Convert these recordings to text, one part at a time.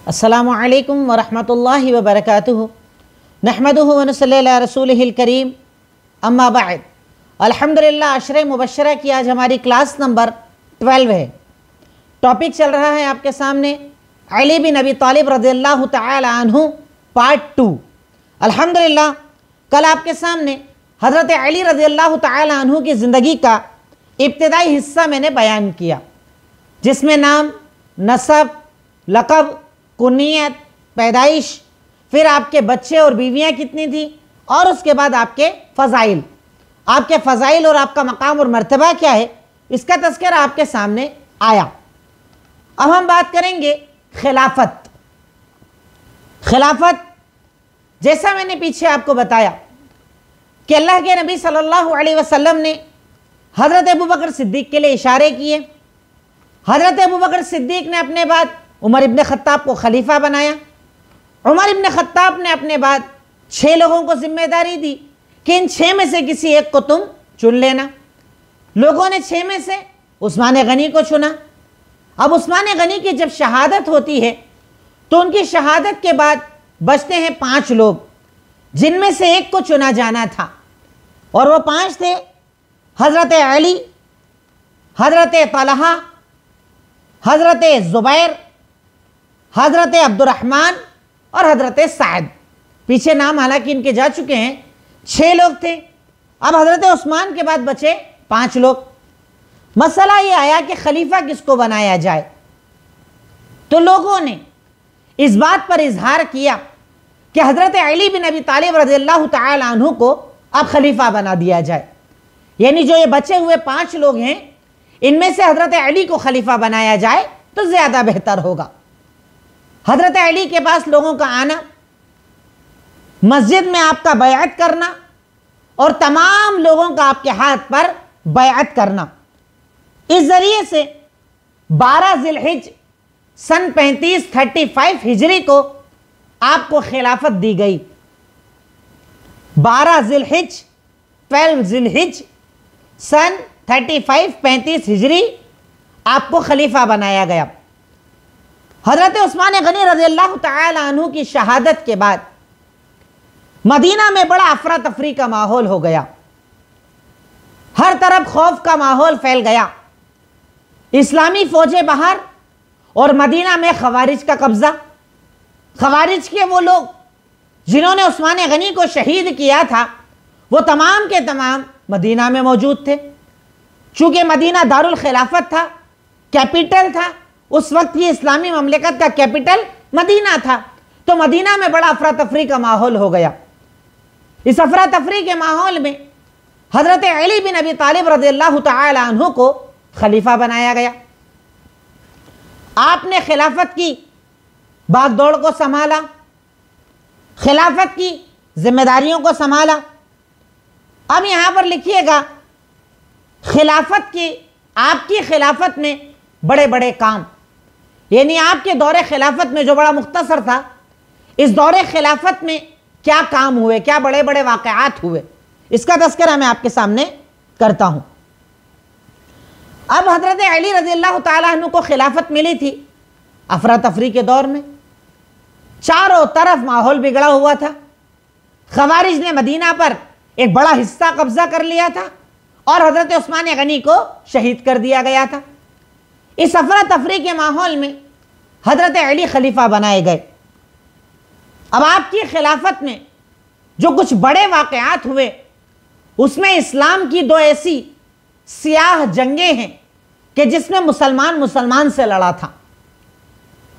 अस्सलामु अलैकुम वरहमतुल्लाहि वबरकातुहु नहमदुहु व नसल्ली अला रसूलिहिल करीम अम्मा बाद। अल्हम्दुलिल्लाह अशरे मुबश्शरा की आज हमारी क्लास नंबर 12 है। टॉपिक चल रहा है आपके सामने अली बिन अबी तालिब रज़ियल्लाहु तआला अन्हु पार्ट 2। अल्हम्दुलिल्लाह कल आपके सामने हज़रत अली रज़ियल्लाहु तआला अन्हु की ज़िंदगी का इब्तिदाई हिस्सा मैंने बयान किया, जिसमें नाम, नसब, लक़ब, कुनियत, पैदाइश, फिर आपके बच्चे और बीवियां कितनी थी, और उसके बाद आपके फ़ज़ाइल और आपका मकाम और मर्तबा क्या है, इसका तज़किरा आपके सामने आया। अब हम बात करेंगे खिलाफत। जैसा मैंने पीछे आपको बताया कि अल्लाह के नबी सल्लल्लाहु अलैहि वसल्लम ने हज़रत अबू बकर सिद्दीक़ के लिए इशारे किए। हज़रत अबू बकर सिद्दीक़ ने अपने बाद उमर इब्न ख़त्ताब को खलीफा बनाया। उमर इब्न ख़त्ताब ने अपने बाद 6 लोगों को जिम्मेदारी दी कि इन 6 में से किसी एक को तुम चुन लेना। लोगों ने 6 में से उस्मान गनी को चुना। अब उस्मान गनी की जब शहादत होती है तो उनकी शहादत के बाद बचते हैं 5 लोग, जिनमें से एक को चुना जाना था, और वो 5 थे हज़रत अली, हज़रत तलहा, हज़रत ज़ुबैर, हज़रत अब्दुर्रहमान और हज़रत साद। पीछे नाम हालांकि इनके जा चुके हैं। 6 लोग थे। अब हज़रत उस्मान के बाद बचे 5 लोग। मसला ये आया कि खलीफा किसको बनाया जाए, तो लोगों ने इस बात पर इजहार किया कि हज़रत अली बिन अबी तालिब रज़ियल्लाहु तआला अन्हु को अब खलीफा बना दिया जाए। यानी जो ये बचे हुए 5 लोग हैं, इनमें से हज़रत अली को खलीफा बनाया जाए तो ज़्यादा बेहतर होगा। हज़रत अली के पास लोगों का आना, मस्जिद में आपका बैअत करना और तमाम लोगों का आपके हाथ पर बैअत करना, इस ज़रिए से 12 ज़िलहिज सन 35 हिजरी को आपको खिलाफत दी गई। 12 ज़िलहिज सन 35 हिजरी आपको खलीफा बनाया गया। हज़रत उस्मान गनी रज़ियल्लाहु तआला अन्हु की शहादत के बाद मदीना में बड़ा अफरा तफरी का माहौल हो गया। हर तरफ खौफ का माहौल फैल गया। इस्लामी फौजें बाहर और मदीना में खवारिज का कब्जा। खवारिज के वो लोग जिन्होंने उस्मान गनी को शहीद किया था, वो तमाम के तमाम मदीना में मौजूद थे। चूँकि मदीना दारुल खिलाफत था, कैपिटल था, उस वक्त ये इस्लामी ममलिकत का कैपिटल मदीना था, तो मदीना में बड़ा अफरा तफरी का माहौल हो गया। इस अफरा तफरी के माहौल में हज़रत अली बिन अबी तालिब रज़ियल्लाहु तआला अन्हु को खलीफा बनाया गया। आपने खिलाफत की भागदौड़ को संभाला, खिलाफत की जिम्मेदारियों को संभाला। अब यहां पर लिखिएगा, खिलाफत की, आपकी खिलाफत में बड़े बड़े काम, यानी आपके दौरे खिलाफत में जो बड़ा मुख्तसर था, इस दौरे खिलाफत में क्या काम हुए, क्या बड़े बड़े वाक़यात हुए, इसका तज़किरा मैं आपके सामने करता हूं। अब हज़रत अली रज़ियल्लाहु तआला अन्हु को खिलाफत मिली थी अफरा तफरी के दौर में। चारों तरफ माहौल बिगड़ा हुआ था। खवारिज ने मदीना पर एक बड़ा हिस्सा कब्जा कर लिया था और हज़रत उस्मान गनी को शहीद कर दिया गया था। इस अफरा तफरी के माहौल में हज़रत अली खलीफा बनाए गए। अब आपकी खिलाफत में जो कुछ बड़े वाक़यात हुए, उसमें इस्लाम की 2 ऐसी सियाह जंगें हैं कि जिसमें मुसलमान से लड़ा था,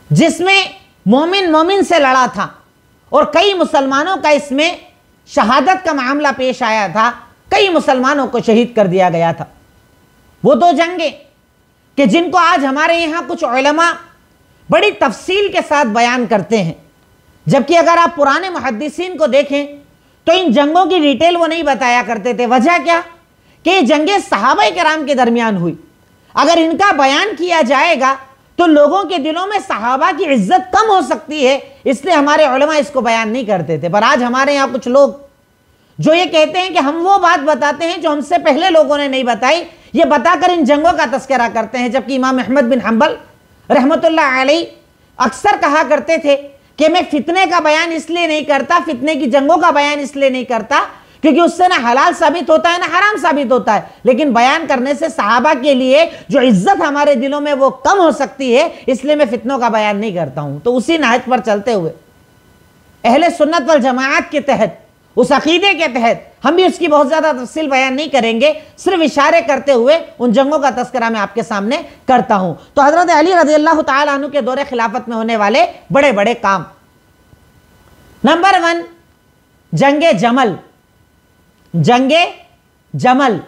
जिसमें मोमिन से लड़ा था, और कई मुसलमानों का इसमें शहादत का मामला पेश आया था, कई मुसलमानों को शहीद कर दिया गया था। वो 2 जंगें कि जिनको आज हमारे यहाँ कुछ उलमा बड़ी तफसील के साथ बयान करते हैं, जबकि अगर आप पुराने मुहद्दिसीन को देखें तो इन जंगों की डिटेल वो नहीं बताया करते थे। वजह क्या कि ये जंगें सहाबा किराम के दरमियान हुई। अगर इनका बयान किया जाएगा तो लोगों के दिलों में सहाबा की इज्जत कम हो सकती है, इसलिए हमारे उलमा इसको बयान नहीं करते थे। पर आज हमारे यहाँ कुछ लोग जो ये कहते हैं कि हम वो बात बताते हैं जो हमसे पहले लोगों ने नहीं बताई, ये बताकर इन जंगों का तज़किरा करते हैं, जबकि इमाम अहमद बिन हंबल रहमतुल्लाह अलैह अक्सर कहा करते थे कि मैं फितने का बयान इसलिए नहीं करता, फितने की जंगों का बयान इसलिए नहीं करता क्योंकि उससे ना हलाल साबित होता है ना हराम साबित होता है, लेकिन बयान करने से सहाबा के लिए जो इज्जत हमारे दिलों में वो कम हो सकती है, इसलिए मैं फितनों का बयान नहीं करता हूं। तो उसी नहज पर चलते हुए अहले सुन्नत वल जमाअत के तहत, उस अकीदे के तहत हम भी उसकी बहुत ज्यादा तफसील बयान नहीं करेंगे, सिर्फ इशारे करते हुए उन जंगों का तस्करा मैं आपके सामने करता हूं। तो हजरत अली रज़ियल्लाहु ताला अन्हु के दौरे खिलाफत में होने वाले बड़े बड़े काम। नंबर 1, जंगे जमल। जंगे जमल।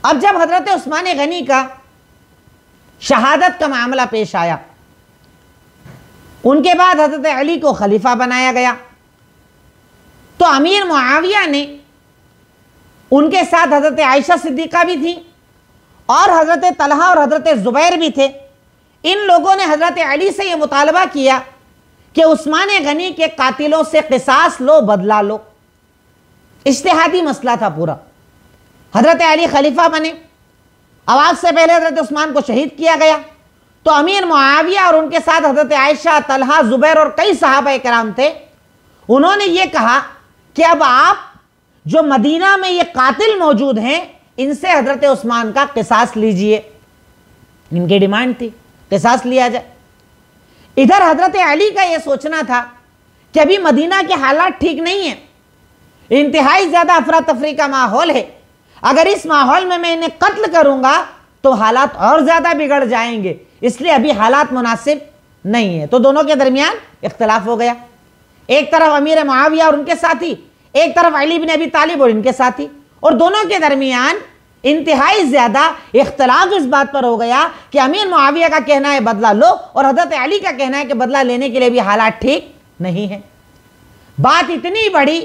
अब जब हजरत उस्मान गनी का शहादत का मामला पेश आया, उनके बाद हजरत अली को खलीफा बनाया गया, तो अमीर मुआविया ने, उनके साथ हजरत आयशा सिद्दीक़ा भी थी और हजरत तलहा और हजरत जुबैर भी थे। इन लोगों ने हजरत अली से यह मुतालबा किया कि उस्मान गनी के कातिलों से क़िसास लो, बदला लो। इज्तिहादी मसला था पूरा। हजरत अली खलीफा बने, आवाज से पहले हजरत उस्मान को शहीद किया गया, तो अमीर मुआविया और उनके साथ हजरत आयशा, तलहा, जुबैर और कई सहाबा कराम थे। उन्होंने ये कहा कि अब आप जो मदीना में ये कातिल मौजूद हैं, इनसे हजरत उस्मान का क़िसास लीजिए। इनकी डिमांड थी क़िसास लिया जाए। इधर हजरत अली का यह सोचना था कि अभी मदीना के हालात ठीक नहीं है, इंतहाई ज्यादा अफरा तफरी का माहौल है, अगर इस माहौल में मैं इन्हें कत्ल करूंगा तो हालात और ज्यादा बिगड़ जाएंगे, इसलिए अभी हालात मुनासिब नहीं है। तो दोनों के दरमियान इख्तलाफ हो गया। एक तरफ अमीर मुआविया और उनके साथी, एक तरफ अली बिन अबी तालिब और इनके साथी, और दोनों के दरमियान इंतहाई ज्यादा इख्तलाफ इस बात पर हो गया कि अमीर मुआविया का कहना है बदला लो और हजरत अली का कहना है कि बदला लेने के लिए भी हालात ठीक नहीं है। बात इतनी बड़ी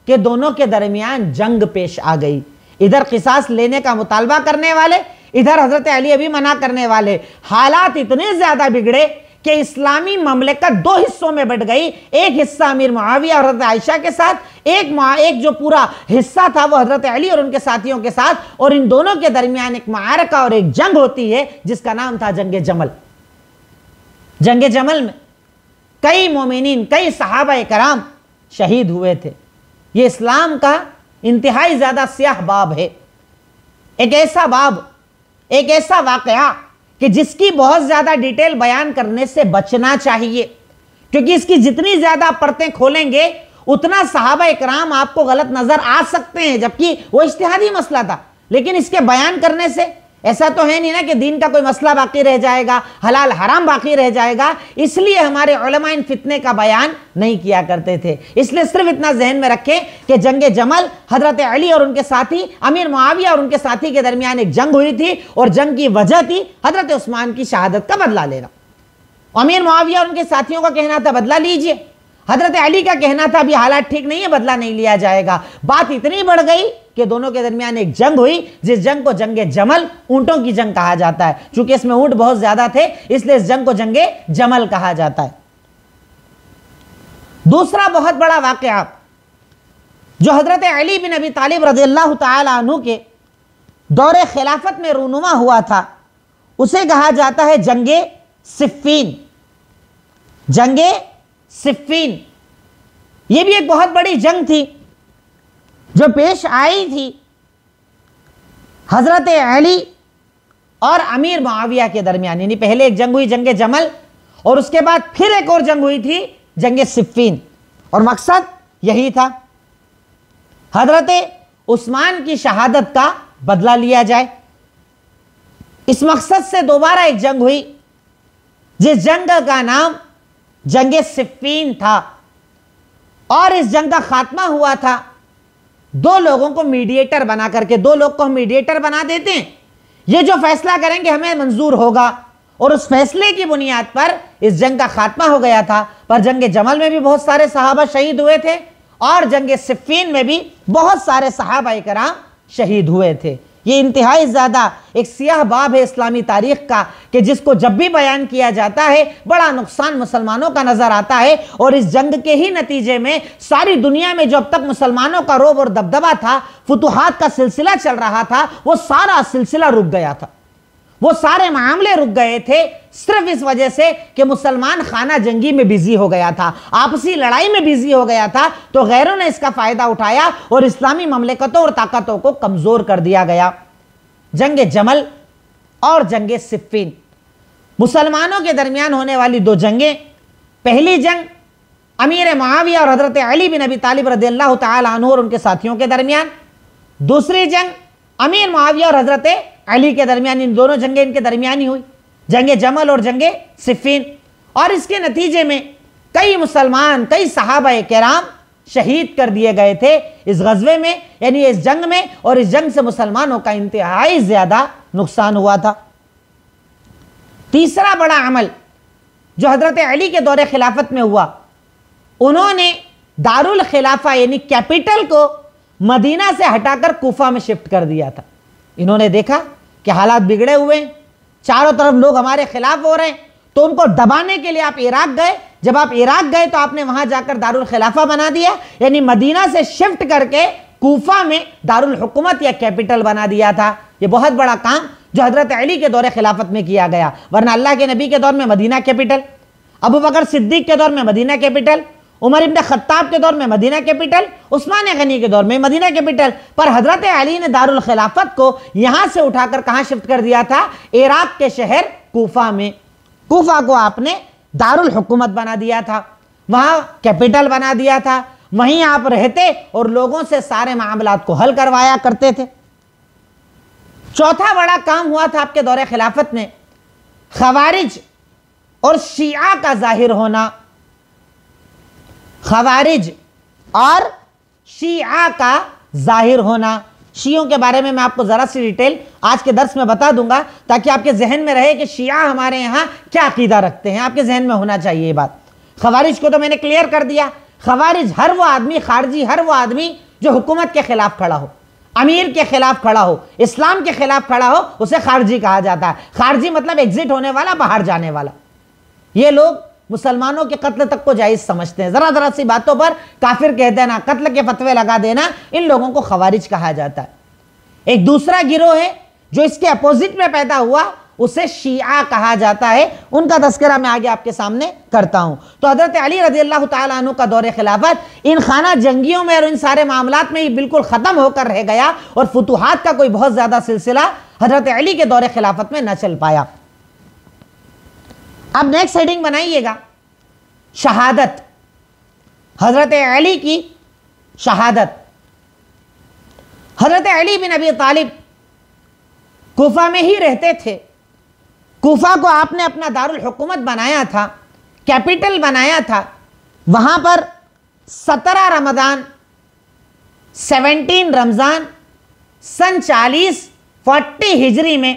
कि दोनों के दरमियान जंग पेश आ गई। इधर क़िसास लेने का मुतालबा करने वाले, इधर हजरत अली अभी मना करने वाले। हालात इतने ज्यादा बिगड़े कि इस्लामी ममलिकत दो हिस्सों में बट गई। एक हिस्सा अमीर मुआविया और हजरत आयशा के साथ, एक जो पूरा हिस्सा था वो हजरत अली और उनके साथियों के साथ, और इन दोनों के दरमियान एक मारका और एक जंग होती है जिसका नाम था जंगे जमल। जंगे जमल में कई मोमिनीन, कई सहाबा कराम शहीद हुए थे। ये इस्लाम का इंतहाई ज्यादा स्याह बाब है, एक ऐसा बाब, एक ऐसा वाकया कि जिसकी बहुत ज्यादा डिटेल बयान करने से बचना चाहिए, क्योंकि इसकी जितनी ज्यादा परतें खोलेंगे उतना सहाबा इकराम आपको गलत नजर आ सकते हैं, जबकि वो इज्तिहादी मसला था। लेकिन इसके बयान करने से ऐसा तो है नहीं ना कि दीन का कोई मसला बाकी रह जाएगा, हलाल हराम बाकी रह जाएगा। इसलिए हमारे उलमा इन फितने का बयान नहीं किया करते थे। इसलिए सिर्फ इतना जहन में रखें कि जंगे जमल, हजरत अली और उनके साथी अमीर मुआविया और उनके साथी के दरमियान एक जंग हुई थी, और जंग की वजह थी हजरत उस्मान की शहादत का बदला लेना। अमीर मुआविया और उनके साथियों का कहना था बदला लीजिए, हजरत अली का कहना था अभी हालात ठीक नहीं है, बदला नहीं लिया जाएगा। बात इतनी बढ़ गई कि दोनों के दरमियान एक जंग हुई, जिस जंग को जंगे जमल, ऊंटों की जंग कहा जाता है। चूंकि इसमें ऊंट बहुत ज्यादा थे, इसलिए इस जंग को जंगे जमल कहा जाता है। दूसरा बहुत बड़ा वाकया जो हजरत अली बिन अबी तालिब रज़ियल्लाहु ताला अन्हु के दौरे खिलाफत में रूनुमा हुआ था, उसे कहा जाता है जंगे सिफ़ीन। जंगे सिफ़ीन यह भी एक बहुत बड़ी जंग थी जो पेश आई थी हजरत अली और अमीर मुआविया के दरमियान। यानी पहले एक जंग हुई जंगे जमल, और उसके बाद फिर एक और जंग हुई थी जंगे सिफ़ीन, और मकसद यही था हजरत उस्मान की शहादत का बदला लिया जाए। इस मकसद से दोबारा एक जंग हुई, जिस जंग का नाम जंगे सिफ़ीन था, और इस जंग का खात्मा हुआ था दो लोगों को मीडिएटर बना करके। दो लोग को हम मीडिएटर बना देते हैं, ये जो फैसला करेंगे हमें मंजूर होगा, और उस फैसले की बुनियाद पर इस जंग का खात्मा हो गया था। पर जंगे जमल में भी बहुत सारे सहाबा शहीद हुए थे, और जंगे सिफ़ीन में भी बहुत सारे सहाबा इकराम शहीद हुए थे। ये इंतहाई ज़्यादा एक सियाह बाब है इस्लामी तारीख का, कि जिसको जब भी बयान किया जाता है बड़ा नुकसान मुसलमानों का नज़र आता है। और इस जंग के ही नतीजे में सारी दुनिया में जो अब तक मुसलमानों का रोब और दबदबा था, फुतुहात का सिलसिला चल रहा था, वो सारा सिलसिला रुक गया था। वो सारे मामले रुक गए थे सिर्फ इस वजह से कि मुसलमान खाना जंगी में बिजी हो गया था, आपसी लड़ाई में बिजी हो गया था। तो गैरों ने इसका फायदा उठाया और इस्लामी ममलिकतों और ताकतों को कमजोर कर दिया गया। जंग जमल और जंग सिफ्फीन, मुसलमानों के दरमियान होने वाली दो जंगें। पहली जंग अमीर मुआविया और हजरत अली बिन अबी तालिब रज़ियल्लाहु तआला अन्हु और उनके साथियों के दरमियान। दूसरी जंग अमीर मुआविया और हजरत अली के दरमियान। इन दोनों जंगें इनके दरमियान ही हुई, जंग जमल और जंग सिफ्फीन। और इसके नतीजे में कई मुसलमान, कई सहाबा किराम शहीद कर दिए गए थे इस गज़वे में, यानी इस जंग में। और इस जंग से मुसलमानों का इंतहाई ज्यादा नुकसान हुआ था। तीसरा बड़ा अमल जो हजरत अली के दौरे खिलाफत में हुआ, उन्होंने दारुल खिलाफा यानी कैपिटल को मदीना से हटाकर कूफा में शिफ्ट कर दिया था। इन्होंने देखा कि हालात बिगड़े हुए हैं, चारों तरफ लोग हमारे खिलाफ हो रहे हैं, तो उनको दबाने के लिए आप इराक गए। जब आप इराक गए तो आपने वहां जाकर दारुल खिलाफा बना दिया, यानी मदीना से शिफ्ट करके कूफा में दारुल हुकूमत या कैपिटल बना दिया था। यह बहुत बड़ा काम जो हजरत अली के दौरे खिलाफत में किया गया, वरना अल्लाह के नबी के दौर में मदीना कैपिटल, अबू बकर सिद्दीक के दौर में मदीना कैपिटल, उमर इब्न खत्ताब के दौर में मदीना कैपिटल, उस्मान गनी के दौर में मदीना कैपिटल। पर हजरत अली ने दारुल खिलाफत को यहां से उठाकर कहां शिफ्ट कर दिया था? इराक के शहर कूफा में। कूफा को आपने दारुल हुकूमत बना दिया था, वहां कैपिटल बना दिया था, वहीं आप रहते और लोगों से सारे मामलात को हल करवाया करते थे। चौथा बड़ा काम हुआ था आपके दौरे खिलाफत में, खवारिज और शिया का जाहिर होना। खवारिज और शिया का जाहिर होना। शियों के बारे में मैं आपको जरा सी डिटेल आज के दर्स में बता दूंगा, ताकि आपके जहन में रहे कि शिया हमारे यहां क्या अकीदा रखते हैं। आपके जहन में होना चाहिए ये बात। खवारिज को तो मैंने क्लियर कर दिया। खवारिज हर वो आदमी, खारजी हर वो आदमी जो हुकूमत के खिलाफ खड़ा हो, अमीर के खिलाफ खड़ा हो, इस्लाम के खिलाफ खड़ा हो, उसे खारजी कहा जाता है। खारजी मतलब एग्जिट होने वाला, बाहर जाने वाला। ये लोग मुसलमानों के कत्ल तक को जायज समझते हैं। जरा जरा सी बातों पर काफिर कह देना, कत्ल के फतवे लगा देना, इन लोगों को खवारिज कहा जाता है। एक दूसरा गिरोह है जो इसके अपोजिट में पैदा हुआ, उसे शिया कहा जाता है। उनका तस्करा मैं आगे आपके सामने करता हूं। तो हजरत अली रज़ियल्लाहु ताला अन्हु का दौरे खिलाफत इन खाना जंगियों में और इन सारे मामलात में ही बिल्कुल खत्म होकर रह गया, और फुतुहात का कोई बहुत ज्यादा सिलसिला हजरत अली के दौरे खिलाफत में न चल पाया। अब नेक्स्ट हेडिंग बनाइएगा, शहादत, हजरत अली की शहादत। हजरत अली बिन अबी तालिब कूफा में ही रहते थे। कूफा को आपने अपना दारुल हुकूमत बनाया था, कैपिटल बनाया था। वहां पर 17 रमजान 17 रमजान सन 40 हिजरी में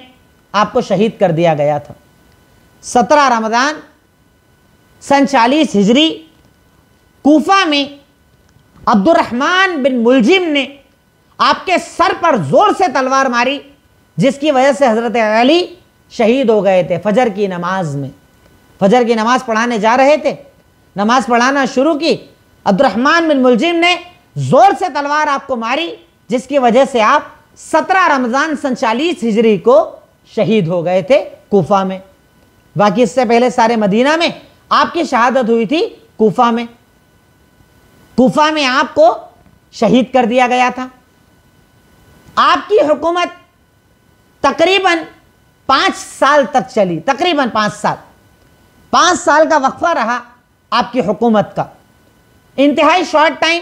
आपको शहीद कर दिया गया था। 17 रमजान सन 40 हिजरी कूफा में अब्दुर्रहमान बिन मुलजिम ने आपके सर पर जोर से तलवार मारी, जिसकी वजह से हजरत अली शहीद हो गए थे। फजर की नमाज में, फजर की नमाज पढ़ाने जा रहे थे, नमाज पढ़ाना शुरू की, अब्दुर्रहमान बिन मुलजिम ने जोर से तलवार आपको मारी, जिसकी वजह से आप 17 रमजान सन 40 हिजरी को शहीद हो गए थे कूफा में। बाकी इससे पहले सारे मदीना में आपकी शहादत हुई थी, कूफा में। कूफा में आपको शहीद कर दिया गया था। आपकी हुकूमत तकरीबन 5 साल तक चली, तकरीबन 5 साल। 5 साल का वक्फा रहा आपकी हुकूमत का, इंतहाई शॉर्ट टाइम।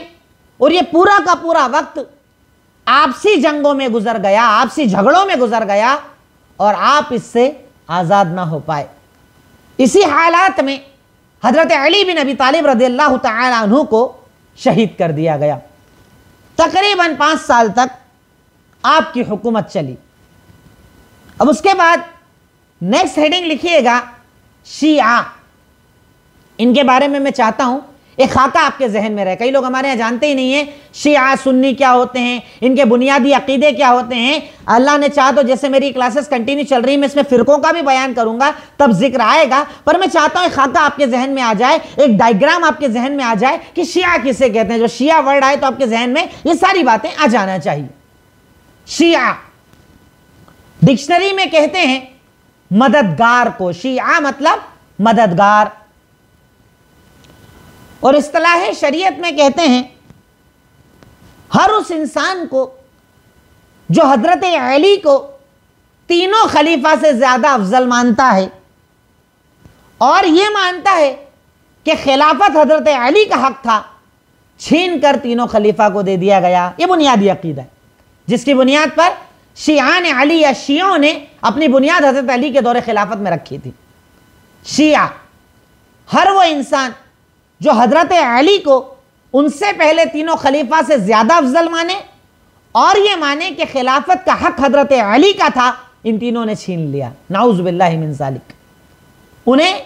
और ये पूरा का पूरा वक्त आपसी जंगों में गुजर गया, आपसी झगड़ों में गुजर गया, और आप इससे आजाद ना हो पाए। इसी हालात में हजरत अली बिन अबी तालिब रज़ियल्लाहु तआला अन्हु को शहीद कर दिया गया। तकरीबन 5 साल तक आपकी हुकूमत चली। अब उसके बाद नेक्स्ट हेडिंग लिखिएगा, शिया। इनके बारे में मैं चाहता हूं एक खाका आपके जहन में रहे। कई लोग हमारे यहाँ जानते ही नहीं है शिया सुन्नी क्या होते हैं, इनके बुनियादी अकीदे क्या होते हैं। अल्लाह ने चाहा तो जैसे मेरी क्लासेस कंटिन्यू चल रही है, मैं इसमें फिरकों का भी बयान करूंगा, तब जिक्र आएगा। पर मैं चाहता हूं एक खाका आपके जहन में आ जाए, एक डायग्राम आपके जहन में आ जाए कि शिया किसे कहते हैं। जो शिया वर्ड आए तो आपके जहन में ये सारी बातें आ जाना चाहिए। शिया डिक्शनरी में कहते हैं मददगार को। शिया मतलब मददगार। और इस्तिलाह शरीयत में कहते हैं हर उस इंसान को जो हजरत अली को तीनों खलीफा से ज्यादा अफजल मानता है और यह मानता है कि खिलाफत हजरत अली का हक था, छीन कर तीनों खलीफा को दे दिया गया। यह बुनियादी अकीदा है जिसकी बुनियाद पर शियान अली या शियों ने अपनी बुनियाद हजरत अली के दौरे खिलाफत में रखी थी। शिया हर वो इंसान जो हजरत अली को उनसे पहले तीनों खलीफा से ज्यादा अफजल माने और ये माने कि खिलाफत का हक हजरत अली का था, इन तीनों ने छीन लिया। नाउज़ बिल्लाहि मिन ज़ालिक। उन्हें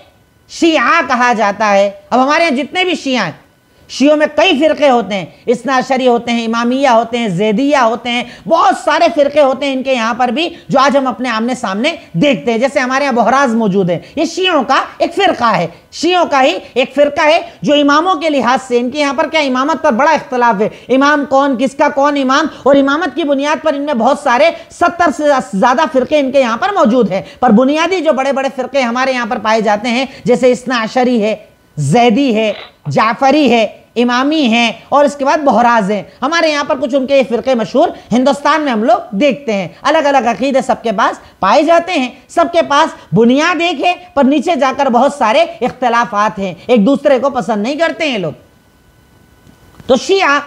शिया कहा जाता है। अब हमारे यहाँ जितने भी शिया हैं, शियों में कई फिरके होते हैं, इस्ना अशरी होते हैं, इमामिया होते हैं, ज़ैदिया होते हैं, बहुत सारे फिरके होते हैं इनके यहाँ पर भी, जो आज हम अपने आमने सामने देखते हैं। जैसे हमारे यहाँ बहराज मौजूद है, ये शियों का एक फिरका है, शियों का ही एक फिरका है जो इमामों के लिहाज से, इनके यहाँ पर क्या इमामत पर बड़ा इख्तलाफ है, इमाम कौन, किसका कौन इमाम, और इमामत की बुनियाद पर इनमें बहुत सारे 70 से ज़्यादा फिरके इनके यहाँ पर मौजूद हैं। पर बुनियादी जो बड़े बड़े फिरके हमारे यहाँ पर पाए जाते हैं, जैसे इस्ना अशरी है, ज़ैदी है, जाफरी है, इमामी है और इसके बाद बहराज है। हमारे यहाँ पर कुछ उनके ये फिरके मशहूर हिंदुस्तान में हम लोग देखते हैं। अलग अलग अकीदे सबके पास पाए जाते हैं, सबके पास बुनियाद एक है पर नीचे जाकर बहुत सारे इख्तलाफात हैं, एक दूसरे को पसंद नहीं करते हैं लोग। तो शिया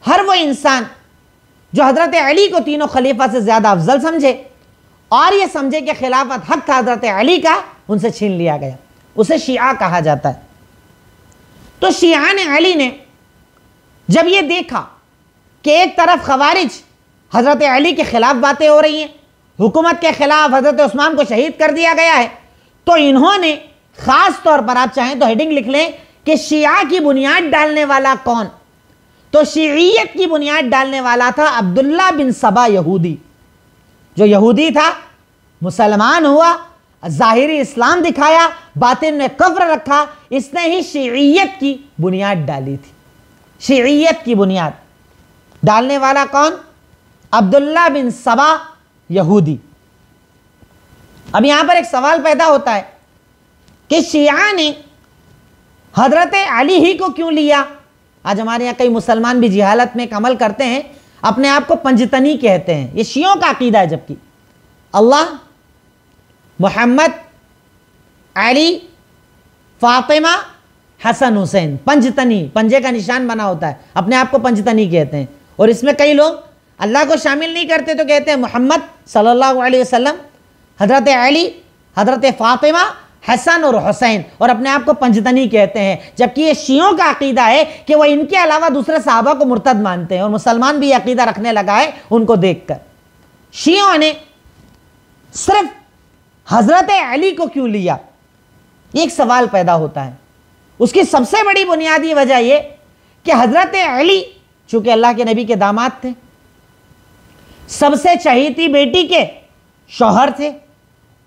हर वो इंसान जो हजरत अली को तीनों खलीफा से ज्यादा अफजल समझे और ये समझे कि खिलाफत हक था हजरत अली का, उनसे छीन लिया गया, उसे शिया कहा जाता है। तो शियान अली ने जब ये देखा कि एक तरफ खवारिज हजरत अली के खिलाफ बातें हो रही हैं, हुकूमत के खिलाफ हजरत उस्मान को शहीद कर दिया गया है, तो इन्होंने खास तौर पर, आप चाहें तो हेडिंग लिख लें कि शिया की बुनियाद डालने वाला कौन, तो शिय्यत की बुनियाद डालने वाला था अब्दुल्ला बिन सबा यहूदी, जो यहूदी था, मुसलमान हुआ, जाहिरी इस्लाम दिखाया, बातिन में कफ्र रखा, इसने ही शिय्यत की बुनियाद डाली थी। शिय्यत की बुनियाद डालने वाला कौन? अब्दुल्ला बिन सबा यहूदी। अब यहां पर एक सवाल पैदा होता है कि शिया ने हजरत अली ही को क्यों लिया? आज हमारे यहाँ कई मुसलमान भी जिहालत में एक अमल करते हैं, अपने आप को पंजतनी कहते हैं। ये शियों का अकीदा है, जबकि अल्लाह, मोहम्मद, अली, फातिमा, हसन, हुसैन, पंजतनी, पंजे का निशान बना होता है, अपने आप को पंजतनी कहते हैं। और इसमें कई लोग अल्लाह को शामिल नहीं करते, तो कहते हैं मोहम्मद सल्लल्लाहु अलैहि वसल्लम, हजरत अली, हजरत फातिमा, हसन और हुसैन, और अपने आप को पंजतनी कहते हैं। जबकि ये शियों का अकीदा है कि वह इनके अलावा दूसरे सहाबा को मुर्तद मानते हैं, और मुसलमान भी अकीदा रखने लगा है उनको देखकर। शियों ने सिर्फ हजरत अली को क्यों लिया, एक सवाल पैदा होता है। उसकी सबसे बड़ी बुनियादी वजह यह कि हजरत अली चूंकि अल्लाह के नबी के दामाद थे, सबसे चहेती बेटी के शौहर थे,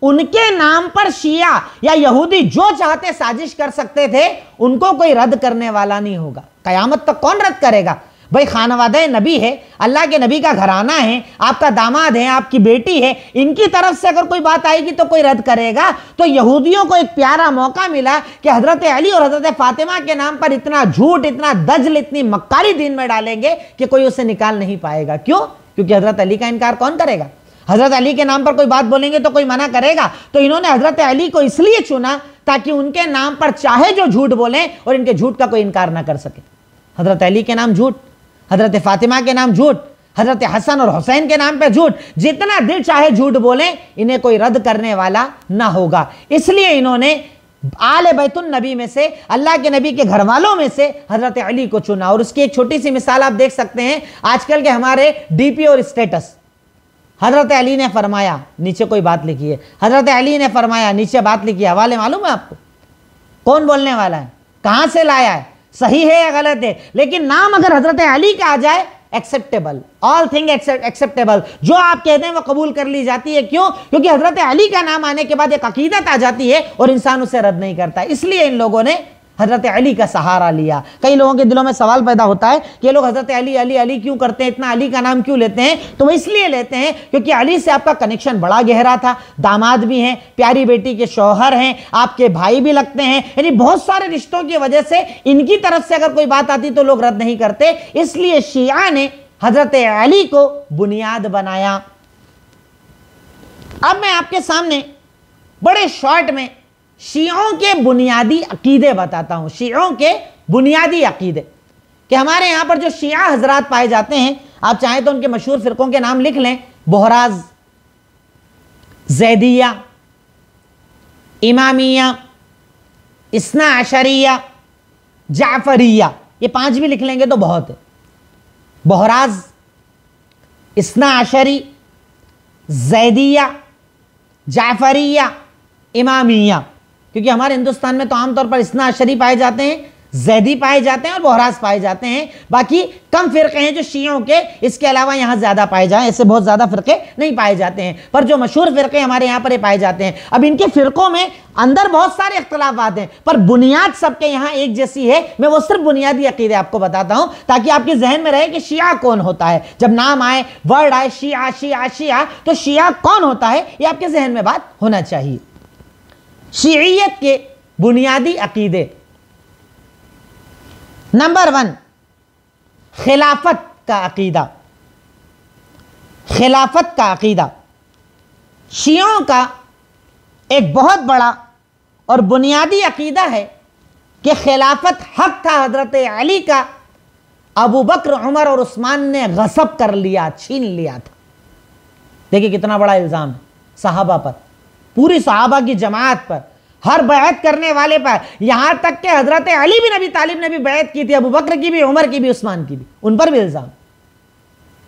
उनके नाम पर शिया या यहूदी जो चाहते साजिश कर सकते थे, उनको कोई रद्द करने वाला नहीं होगा। कयामत तक कौन रद्द करेगा? भाई खानवादे नबी है, अल्लाह के नबी का घराना है, आपका दामाद है, आपकी बेटी है, इनकी तरफ से अगर कोई बात आएगी तो कोई रद्द करेगा। तो यहूदियों को एक प्यारा मौका मिला कि हजरत अली और हजरत फातिमा के नाम पर इतना झूठ, इतना दजल, इतनी मक्कारी दीन में डालेंगे कि कोई उसे निकाल नहीं पाएगा। क्यों? क्योंकि हजरत अली का इनकार कौन करेगा? हजरत अली के नाम पर कोई बात बोलेंगे तो कोई मना करेगा। तो इन्होंने हजरत अली को इसलिए चुना ताकि उनके नाम पर चाहे जो झूठ बोलें और इनके झूठ का कोई इनकार ना कर सके। हजरत अली के नाम झूठ, हजरत फातिमा के नाम झूठ, हजरत हसन और हुसैन के नाम पे झूठ, जितना दिल चाहे झूठ बोलें, इन्हें कोई रद्द करने वाला ना होगा। इसलिए इन्होंने आले बैतुन नबी में से, अल्लाह के नबी के घर वालों में से हजरत अली को चुना। और उसकी एक छोटी सी मिसाल आप देख सकते हैं आजकल के हमारे डीपी और स्टेटस। हजरत अली ने फरमाया, नीचे कोई बात लिखी है, हजरत अली ने फरमाया, नीचे बात लिखी है, हवाले मालूम है आपको? कौन बोलने वाला है, कहां से लाया है, सही है या गलत है? लेकिन नाम अगर हजरत अली का आ जाए, एक्सेप्टेबल, ऑल थिंग एक्सेप्टेबल, जो आप कहते हैं वो कबूल कर ली जाती है। क्यों? क्योंकि हजरत अली का नाम आने के बाद एक अकीदत आ जाती है और इंसान उसे रद्द नहीं करता। इसलिए इन लोगों ने हज़रत अली का सहारा लिया। कई लोगों के दिलों में सवाल पैदा होता है कि ये लोग हज़रत अली अली अली क्यों करते हैं, इतना अली का नाम क्यों लेते हैं? तो वो इसलिए लेते हैं क्योंकि अली से आपका कनेक्शन बड़ा गहरा था, दामाद भी हैं, प्यारी बेटी के शौहर हैं, आपके भाई भी लगते हैं, यानी बहुत सारे रिश्तों की वजह से इनकी तरफ से अगर कोई बात आती तो लोग रद्द नहीं करते। इसलिए शिया ने हज़रत अली को बुनियाद बनाया। अब मैं आपके सामने बड़े शॉर्ट में शियों के बुनियादी अकीदे बताता हूं। शियों के बुनियादी अकीदे कि हमारे यहां पर जो शिया हजरात पाए जाते हैं, आप चाहें तो उनके मशहूर फिरकों के नाम लिख लें, बोहराज, जैदिया, इमामिया, इस्ना अशरिया, जाफरिया, ये 5 भी लिख लेंगे तो बहुत है। बोहराज, इस्ना अशरी, जैदिया, जाफरिया, इमामिया, क्योंकि हमारे हिंदुस्तान में तो आमतौर पर इस्ना अशरी पाए जाते हैं, जैदी पाए जाते हैं और बोहराज पाए जाते हैं। बाकी कम फिरके हैं जो शियों के, इसके अलावा यहाँ ज़्यादा पाए जाएं, ऐसे बहुत ज़्यादा फिरके नहीं पाए जाते हैं, पर जो मशहूर फिरके हमारे यहाँ पर पाए जाते हैं। अब इनके फिरकों में अंदर बहुत सारे इख्तलाफात हैं, पर बुनियाद सबके यहाँ एक जैसी है। मैं वो सिर्फ बुनियादी अकीदे आपको बताता हूँ ताकि आपके जहन में रहे कि शिया कौन होता है। जब नाम आए, वर्ड आए शिया शिया शिया, तो शिया कौन होता है ये आपके जहन में बात होना चाहिए। शियत के बुनियादी अकीदे, नंबर 1, खिलाफत का अकीदा। खिलाफत का अकीदा शियों का एक बहुत बड़ा और बुनियादी अकीदा है कि खिलाफत हक था हजरत अली का, अबू बकर, उमर और उस्मान ने गसब कर लिया, छीन लिया था। देखिए कितना बड़ा इल्ज़ाम है सहाबा पर, पूरी सहाबा की जमात पर, हर बैत करने वाले पर, यहां तक कि हजरत अली बिन अबी तालिब ने भी बैत की थी, अबू बकर की भी, उमर की भी, उस्मान की भी, उन पर भी इल्ज़ाम।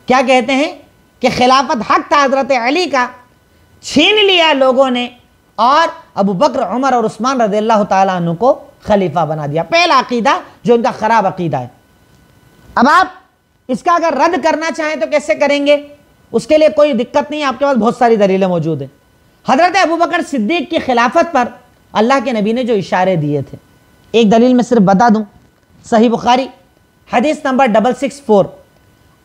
क्या कहते हैं कि खिलाफत हक था हजरत अली का, छीन लिया लोगों ने और अबू बकर, उमर और उस्मान रज़ियल्लाहु ताला अन्हु को खलीफा बना दिया। पहला अकीदा जो इनका खराब अकीदा है। अब आप इसका अगर रद्द करना चाहें तो कैसे करेंगे? उसके लिए कोई दिक्कत नहीं, आपके पास बहुत सारी दलीलें मौजूद हैं। हजरत अबू बकर सिद्दीक की खिलाफत पर अल्लाह के नबी ने जो इशारे दिए थे, एक दलील में सिर्फ बता दूं, सही बुखारी हदीस नंबर 664,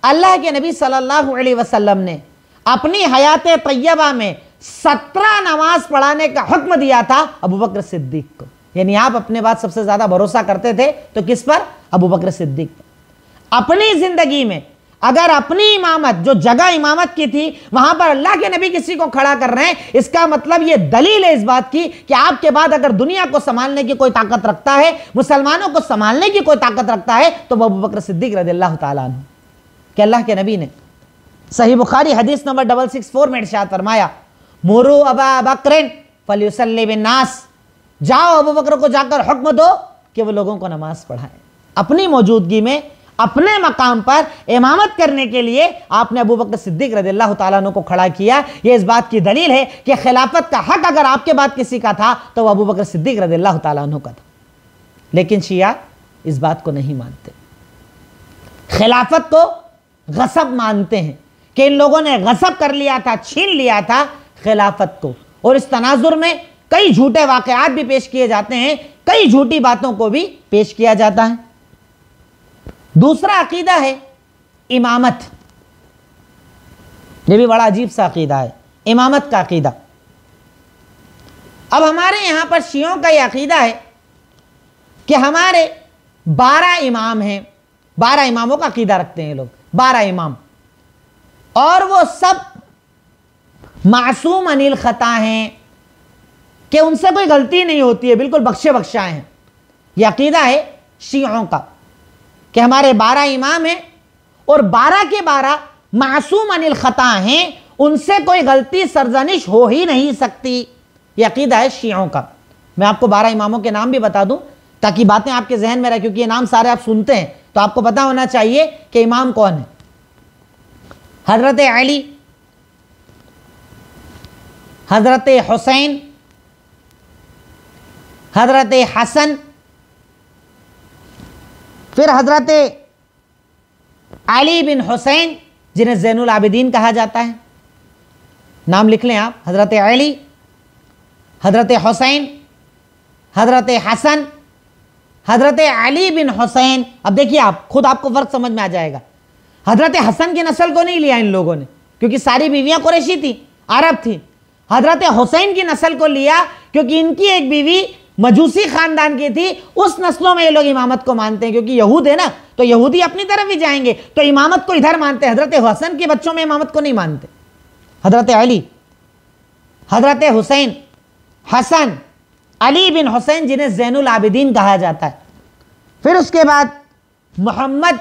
अल्लाह के नबी सल्लल्लाहु अलैहि वसल्लम ने अपनी हयात तैयबा में 17 नमाज पढ़ाने का हुक्म दिया था अबू बकर सिद्दीक को। यानी आप अपने बात सबसे ज्यादा भरोसा करते थे तो किस पर? अबू बकर सिद्दीक पर। अपनी जिंदगी में अगर अपनी इमामत, जो जगह इमामत की थी, वहां पर अल्लाह के नबी किसी को खड़ा कर रहे हैं, इसका मतलब यह दलील है इस बात की कि आपके बाद अगर दुनिया को संभालने की कोई ताकत रखता है, मुसलमानों को संभालने की कोई ताकत रखता है, तो वह अबू बकर सिद्दीक रज़ियल्लाहु ताला अन्हु। कि अल्लाह के नबी ने सही बुखारी हदीस नंबर 664 में इरशाद फरमाया, मुरू अबा बकरिन फलयुसल्ली बिन्नास, जाओ अबू बकर को जाकर हुक्म दो कि वो लोगों को नमाज पढ़ाएं। अपनी मौजूदगी में, अपने मकाम पर इमामत करने के लिए आपने अबू बकर सिद्दीक रज़ियल्लाहु ताला अन्हु को खड़ा किया। यह इस बात की दलील है कि खिलाफत का हक अगर आपके बाद किसी का था तो वह अबू बकर सिद्दीक रज़ियल्लाहु ताला अन्हु का था। लेकिन शिया इस बात को नहीं मानते, खिलाफत को गसब मानते हैं कि इन लोगों ने गसब कर लिया था, छीन लिया था खिलाफत को। और इस तनाजुर में कई झूठे वाकयात भी पेश किए जाते हैं, कई झूठी बातों को भी पेश किया जाता है। दूसरा अकीदा है इमामत। यह भी बड़ा अजीब सा अकीदा है, इमामत का अकीदा। अब हमारे यहां पर शियों का यह अकीदा है कि हमारे 12 इमाम हैं, 12 इमामों का अकीदा रखते हैं लोग, 12 इमाम, और वो सब मासूम अनिल खता हैं कि उनसे कोई गलती नहीं होती है, बिल्कुल बख्शे बख्शाए हैं। यह अकीदा है शियों का कि हमारे 12 इमाम हैं और 12 के 12 मासूम अनिल खता हैं, उनसे कोई गलती सरजनिश हो ही नहीं सकती। यह अकीदा है शियों का। मैं आपको 12 इमामों के नाम भी बता दूं ताकि बातें आपके जहन में रहे, क्योंकि ये नाम सारे आप सुनते हैं तो आपको पता होना चाहिए कि इमाम कौन है। हजरत अली, हजरत हुसैन, हजरत हसन, फिर हजरत अली बिन हुसैन जिन्हें ज़ैनुल आबिदीन कहा जाता है, नाम लिख लें आप, हजरत अली, हजरत हुसैन, हजरत हसन, हजरत अली बिन हुसैन, अब देखिए आप खुद आपको फर्क समझ में आ जाएगा। हजरत हसन की नस्ल को नहीं लिया इन लोगों ने, क्योंकि सारी बीवियां कुरैशी थी, अरब थी। हजरत हुसैन की नस्ल को लिया क्योंकि इनकी एक बीवी मजूसी खानदान की थी। उस नस्लों में ये लोग इमामत को मानते हैं, क्योंकि यहूद है ना, तो यहूदी अपनी तरफ ही जाएंगे, तो इमामत को इधर मानते हैं। हजरत हसन के बच्चों में इमामत को नहीं मानते। हजरत अली, हजरत हुसैन, हसन, अली बिन हुसैन जिन्हें ज़ैनुल आबिदीन कहा जाता है। फिर उसके बाद मोहम्मद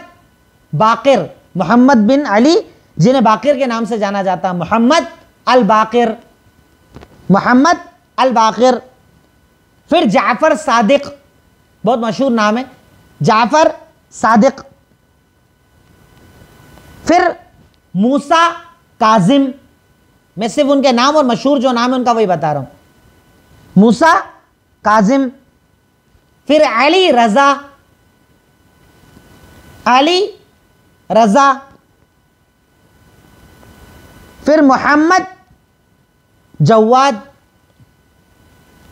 बाकिर, मोहम्मद बिन अली जिन्हें बाकिर के नाम से जाना जाता है, मोहम्मद अल बाकिर, मोहम्मद अल बाकिर। फिर जाफर सादिक, बहुत मशहूर नाम है, जाफर सादिक। फिर मूसा काजिम, मैं सिर्फ उनके नाम और मशहूर जो नाम है उनका वही बता रहा हूं, मूसा काजिम। फिर अली रजा, अली रजा। फिर मोहम्मद जवाद,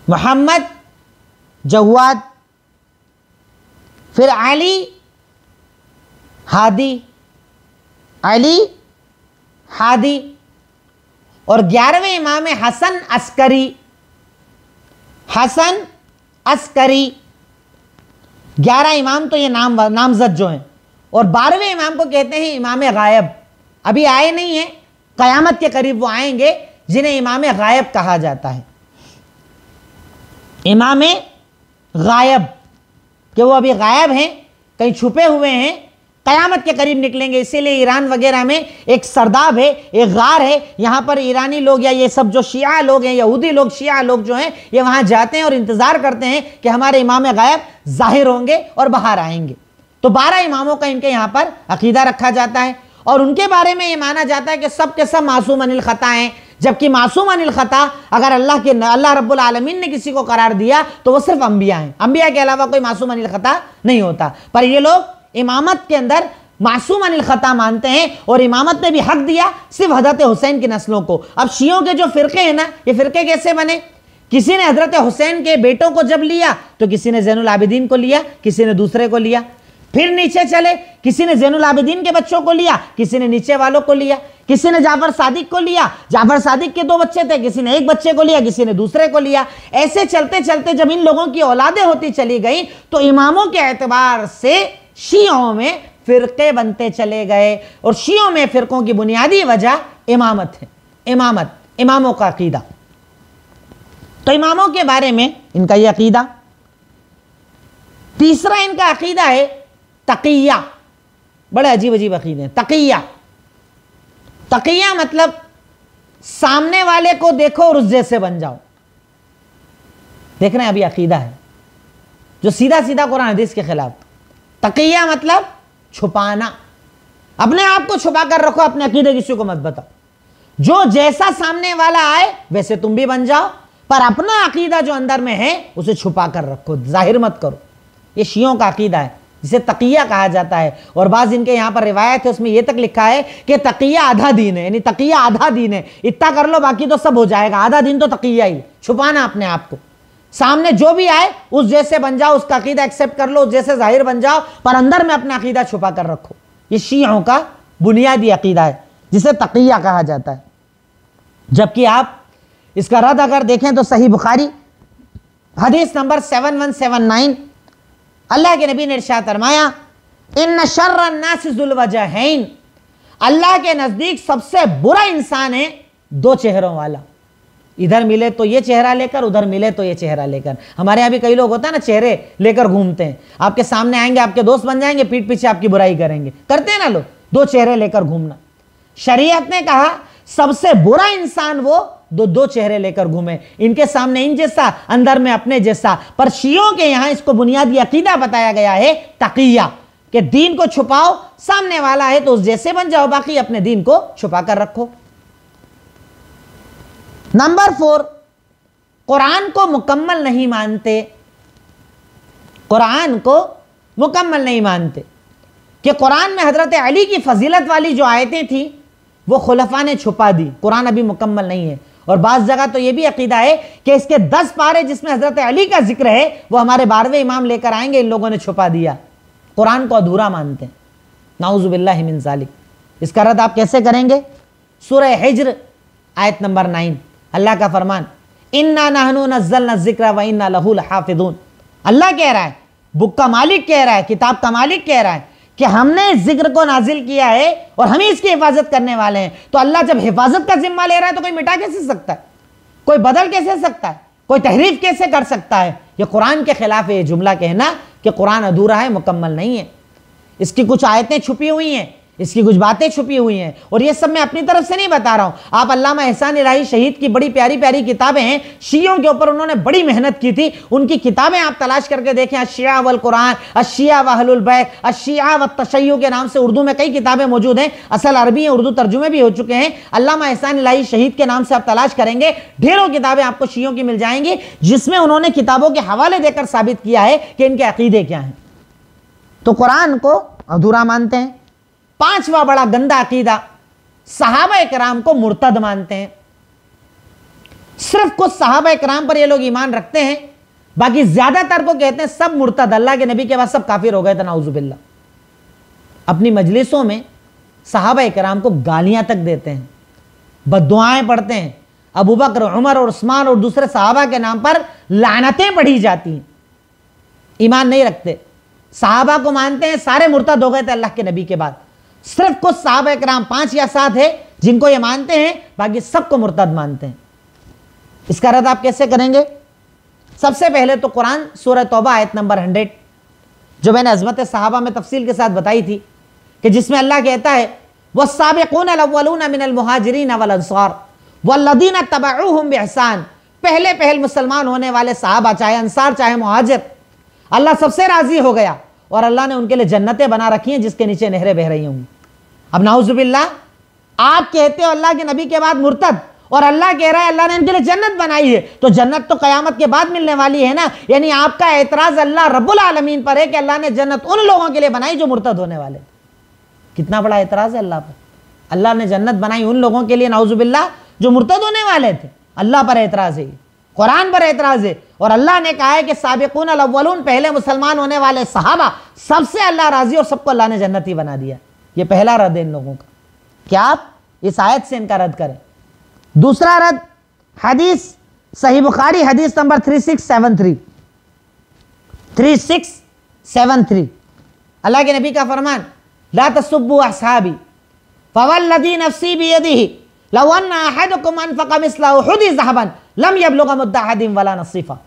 मोहम्मद जवाद। फिर अली हादी, अली हादी। और 11वें इमाम है हसन अस्करी, हसन अस्करी। 11 इमाम तो ये नामजद जो हैं। और 12वें इमाम को कहते हैं इमाम गायब, अभी आए नहीं है, कयामत के करीब वो आएंगे, जिन्हें इमाम गायब कहा जाता है। इमाम गायब, कि वो अभी गायब हैं, कहीं छुपे हुए हैं, कयामत के करीब निकलेंगे। इसीलिए ईरान वगैरह में एक सरदाब है, एक गार है, यहाँ पर ईरानी लोग या ये सब जो शिया लोग हैं, यहूदी लोग, शिया लोग जो हैं, ये वहाँ जाते हैं और इंतज़ार करते हैं कि हमारे इमाम गायब ज़ाहिर होंगे और बाहर आएंगे। तो 12 इमामों का इनके यहाँ पर अकीदा रखा जाता है और उनके बारे में ये माना जाता है कि सब के सब मासूम अनिल ख़ता हैं। जबकि मासूम अनिल ख़ता अगर अल्लाह रब्बुल आलमीन ने किसी को करार दिया तो वो सिर्फ अंबिया हैं, अंबिया के अलावा कोई मासूम अनिल ख़ता नहीं होता। पर ये लोग इमामत के अंदर मासूम अनिल ख़ता मानते हैं और इमामत ने भी हक दिया सिर्फ हज़रत हुसैन की नस्लों को। अब शियों के जो फ़िरक़े हैं ना, ये फ़िरक़े कैसे बने? किसी ने हज़रत हुसैन के बेटों को जब लिया तो किसी ने ज़ैनुल आबिदीन को लिया, किसी ने दूसरे को लिया। फिर नीचे चले, किसी ने ज़ैनुल आबिदीन के बच्चों को लिया, किसी ने नीचे वालों को लिया। किसी ने जाफर सादिक को लिया, जाफर सादिक के 2 बच्चे थे, किसी ने एक बच्चे को लिया, किसी ने दूसरे को लिया। ऐसे चलते चलते जब इन लोगों की औलादें होती चली गई तो इमामों के एतबार से शियों में फ़िरक़े बनते चले गए। और शियों में फ़िरक़ों की बुनियादी वजह इमामत है, इमामत, इमामों का अकीदा। तो इमामों के बारे में इनका यह अकीदा। तीसरा इनका अकीदा है तक़िया। बड़े अजीब अजीब अकीदे हैं। तक़िया, तक़िया मतलब सामने वाले को देखो और उस जैसे बन जाओ। देख रहे हैं, अभी अकीदा है जो सीधा सीधा कुरान हदीस के खिलाफ। तक़िया मतलब छुपाना, अपने आप को छुपा कर रखो, अपने अकीदे किसी को मत बताओ। जो जैसा सामने वाला आए वैसे तुम भी बन जाओ, पर अपना अकीदा जो अंदर में है उसे छुपा कर रखो, जाहिर मत करो। ये शियों का अकीदा है, जिसे तक़िया कहा जाता है। और बाज़ इनके यहाँ पर रिवायत है, उसमें यह तक लिखा है कि तक़िया आधा दीन है, यानी तक़िया आधा दीन है। इतना कर लो बाकी तो सब हो जाएगा, आधा दीन तो तक़िया ही, छुपाना अपने आप को। सामने जो भी आए उस जैसे बन जाओ, उसका अकीदा एक्सेप्ट कर लो, उस जैसे जाहिर बन जाओ, पर अंदर में अपना अकीदा छुपा कर रखो। ये शियों का बुनियादी अकीदा है, जिसे तक़िया कहा जाता है। जबकि आप इसका रद्द अगर देखें तो सही बुखारी हदीस नंबर 7179, अल्लाह के नबी ने इरशाद फरमाया, इन्न शर्रन नास ज़ुल वजहैन, अल्लाह के नज़दीक सबसे बुरा इंसान है 2 चेहरों वाला। इधर मिले तो ये चेहरा लेकर, उधर मिले तो ये चेहरा लेकर। हमारे यहाँ भी कई लोग होता है ना, चेहरे लेकर घूमते हैं। आपके सामने आएंगे, आपके दोस्त बन जाएंगे, पीठ पीछे आपकी बुराई करेंगे, करते हैं ना लोग, 2 चेहरे लेकर घूमना। शरीयत ने कहा सबसे बुरा इंसान वो 2 चेहरे लेकर घूमे, इनके सामने इन जैसा, अंदर में अपने जैसा। पर शियों के यहां इसको बुनियादी अकीदा बताया गया है तक़िया, कि दीन को छुपाओ, सामने वाला है तो उस जैसे बन जाओ, बाकी अपने दीन को छुपा कर रखो। नंबर 4, कुरान को मुकम्मल नहीं मानते। कुरान को मुकम्मल नहीं मानते कि कुरान में हजरत अली की फजीलत वाली जो आयतें थी वो खुलफा ने छुपा दी, कुरान अभी मुकम्मल नहीं है। और बाज़ जगह तो ये भी अकीदा है कि इसके 10 पारे जिसमें हज़रत अली का जिक्र है वो हमारे 12वें इमाम लेकर आएंगे, इन लोगों ने छुपा दिया, कुरान को अधूरा मानते हैं। नाउज़ु बिल्लाहि मिन ज़ालिक। इसका रद्द आप कैसे करेंगे? सूरह हिज्र आयत नंबर 9, अल्लाह का फरमान, इन्ना नहनु नज़्ज़लना ज़िक्र व इन्ना लहू लहाफ़िज़ून। अल्लाह कह रहा है, बुक का मालिक कह रहा है, किताब का मालिक कह रहा है कि हमने इस जिक्र को नाजिल किया है और हम ही इसकी हिफाजत करने वाले हैं। तो अल्लाह जब हिफाजत का जिम्मा ले रहा है तो कोई मिटा कैसे सकता है, कोई बदल कैसे सकता है, कोई तहरीफ कैसे कर सकता है? यह कुरान के खिलाफ है ये जुमला कहना कि कुरान अधूरा है, मुकम्मल नहीं है। इसकी कुछ आयतें छुपी हुई हैं, इसकी कुछ बातें छुपी हुई हैं, और ये सब मैं अपनी तरफ से नहीं बता रहा हूं। आप अल्लामा एहसान इलाही शहीद की बड़ी प्यारी प्यारी किताबें हैं, शियों के ऊपर उन्होंने बड़ी मेहनत की थी, उनकी किताबें आप तलाश करके देखें। अशिया वल कुरान, अशिया व अहलुल बैत, अशिया व तशय्युअ के नाम से उर्दू में कई किताबें मौजूद हैं, असल अरबी हैं, उर्दू तर्जुमे भी हो चुके हैं। अल्लामा एहसान इलाही शहीद के नाम से आप तलाश करेंगे, ढेरों किताबें आपको शियों की मिल जाएंगी, जिसमें उन्होंने किताबों के हवाले देकर साबित किया है कि इनके अकीदे क्या हैं। तो कुरान को अधूरा मानते हैं। 5वां बड़ा गंदा अकीदा, सहाबा इकराम को मुर्तद मानते हैं। सिर्फ कुछ सहाबा इकराम पर ये लोग ईमान रखते हैं, बाकी ज्यादातर को कहते हैं सब मुर्तद, अल्लाह के नबी के बाद सब काफिर हो गए थे, नाउजुबिल्लाह। अपनी मजलिसों में सहाबा इकराम को गालियां तक देते हैं, बद्दुआएं पढ़ते हैं, अबू बकर, उमर और उस्मान और दूसरे सहाबा के नाम पर लानतें पढ़ी जाती हैं। ईमान नहीं रखते, सहाबा को मानते हैं सारे मुर्तद हो गए थे अल्लाह के नबी के बाद। सिर्फ कुछ सहाबा इकराम 5 या 7 है जिनको ये मानते हैं, बाकी सबको मुर्तद मानते हैं। इसका रद्द आप कैसे करेंगे? सबसे पहले तो कुरान सूरह तौबा आयत नंबर 100, जो मैंने अज़मत सहाबा में तफसील के साथ बताई थी, कि जिसमें अल्लाह कहता है, वस्साबिक़ूनल अव्वलून मिनल मुहाजिरीन वल अंसार वल्लज़ीना तबअूहुम बिइहसान। पहले पहल मुसलमान होने वाले सहाबा, चाहे अंसार चाहे मुहाजिर, अल्लाह सबसे राजी हो गया और अल्लाह ने उनके लिए जन्नतें बना रखी हैं जिसके नीचे नहरें बह रही होंगी। अब नाउजुबिल्लाह, आप कहते हो अल्लाह के नबी के बाद मुर्तद, और अल्लाह कह रहा है अल्लाह ने इनके लिए जन्नत बनाई है, तो जन्नत तो कयामत के बाद मिलने वाली है ना। यानी आपका एतराज अल्लाह रब्बुल आलमीन पर है कि अल्लाह ने जन्नत उन लोगों के लिए बनाई जो मुर्तद होने वाले। कितना बड़ा एतराज है अल्लाह पर। अल्लाह ने जन्नत बनाई उन लोगों के लिए नाउजुबिल्लाह जो मुर्तद होने वाले थे। अल्लाह पर एतराज है, कुरान पर एतराज है, और अल्लाह ने कहा है कि साबिक़ूनल अव्वलून, पहले मुसलमान होने वाले सहाबा, सबसे अल्लाह राजी और सबको अल्लाह ने जन्नती बना दिया। ये पहला रद्द है इन लोगों का। क्या आप इस आयत से इनका रद्द करें? दूसरा रद्द, हदीस सही बुखारी हदीस नंबर 3673, अल्लाह के नबी का फरमान, ला तसुब्बु अस्हाबी फवल्लज़ी नफ्सी बियदिही लौ अन्ना अहदकुम अनफ़क़ मिस्ला उहुदी ज़हबन लम यबलुग़ मुद्दा अहदिहिम वला नसीफ़ा।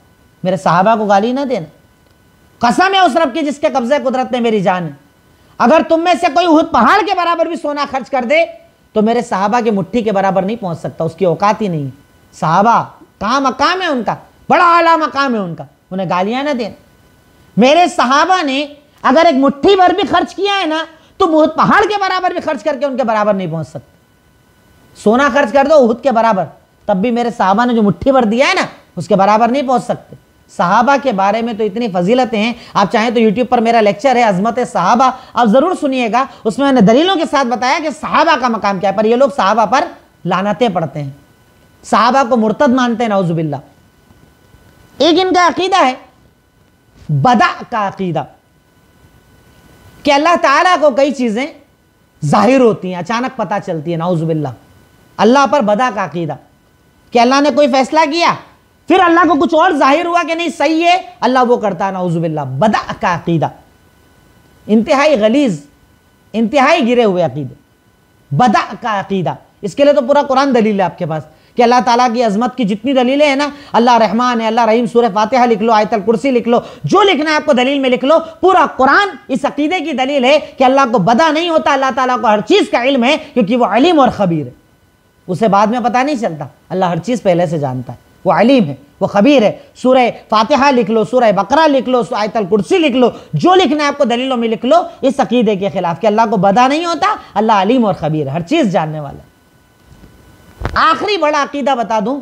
मेरे सहाबा को गाली ना देना, कसम है उस रब की जिसके कब्ज़े कुदरत में मेरी जान है। अगर तुम में से कोई उहुद पहाड़ के बराबर भी सोना खर्च कर दे तो मेरे सहाबा की मुट्ठी के बराबर नहीं पहुंच सकता, उसकी औकात ही नहीं। सहाबा कहाँ मकाम है उनका, बड़ा आला मकाम है उनका, उन्हें गालियां ना देना। मेरे सहाबा ने अगर एक मुट्ठी भर भी खर्च किया है ना, तो उहुद पहाड़ के बराबर भी खर्च करके उनके बराबर नहीं पहुंच सकते। सोना खर्च कर दो उहुद के बराबर, तब भी मेरे सहाबा ने जो मुट्ठी भर दिया है ना, उसके बराबर नहीं पहुंच सकते। सहाबा के बारे में तो इतनी फजीलतें हैं, आप चाहें तो यूट्यूब पर मेरा लेक्चर है अज़मत सहाबा, आप ज़रूर सुनिएगा। उसमें मैंने दलीलों के साथ बताया कि सहाबा का मकाम क्या है, पर ये लोग सहाबा पर लानतें पढ़ते हैं, सहाबा को मुर्तद मानते हैं, नाउजुबिल्लाह। एक इनका अकीदा है बदा का अकीदा, कि अल्लाह ताला को कई चीज़ें जाहिर होती हैं, अचानक पता चलती है, नाउजुबिल्लाह। अल्लाह पर बदा का अकीदा, कि अल्लाह ने कोई फैसला किया, फिर अल्लाह को कुछ और जाहिर हुआ कि नहीं सही है, अल्लाह वो करता है, नाउजुबिल्लाह। बदा का अकीदा इंतहाई गलीज, इंतहाई गिरे हुए अकीदे, बदा का अकीदा। इसके लिए तो पूरा कुरान दलील है आपके पास कि अल्लाह ताला की अजमत की जितनी दलीलें हैं ना, अल्लाह रहमान है, अल्लाह रहीम, सूरह फातिहा लिख लो, आयतल कुर्सी लिख लो, जो लिखना है आपको दलील में लिख लो। पूरा कुरान इस अकीदे की दलील है कि अल्लाह को बदा नहीं होता, अल्लाह ताला को हर चीज़ का इल्म है, क्योंकि वो अलीम और खबीर है। उसे बाद में पता नहीं चलता, अल्लाह हर चीज़ पहले से जानता है, वो अलीम है, वो खबीर है। सूरह फातिहा लिख लो, सूरह बकरा लिख लो, आयतल कुर्सी लिख लो, जो लिखना है आपको दलीलों में लिख लो, इस अकीदे के खिलाफ कि अल्लाह को बदा नहीं होता, अल्लाह अलीम और खबीर है, हर चीज़ जानने वाला। आखिरी बड़ा अकीदा बता दूं,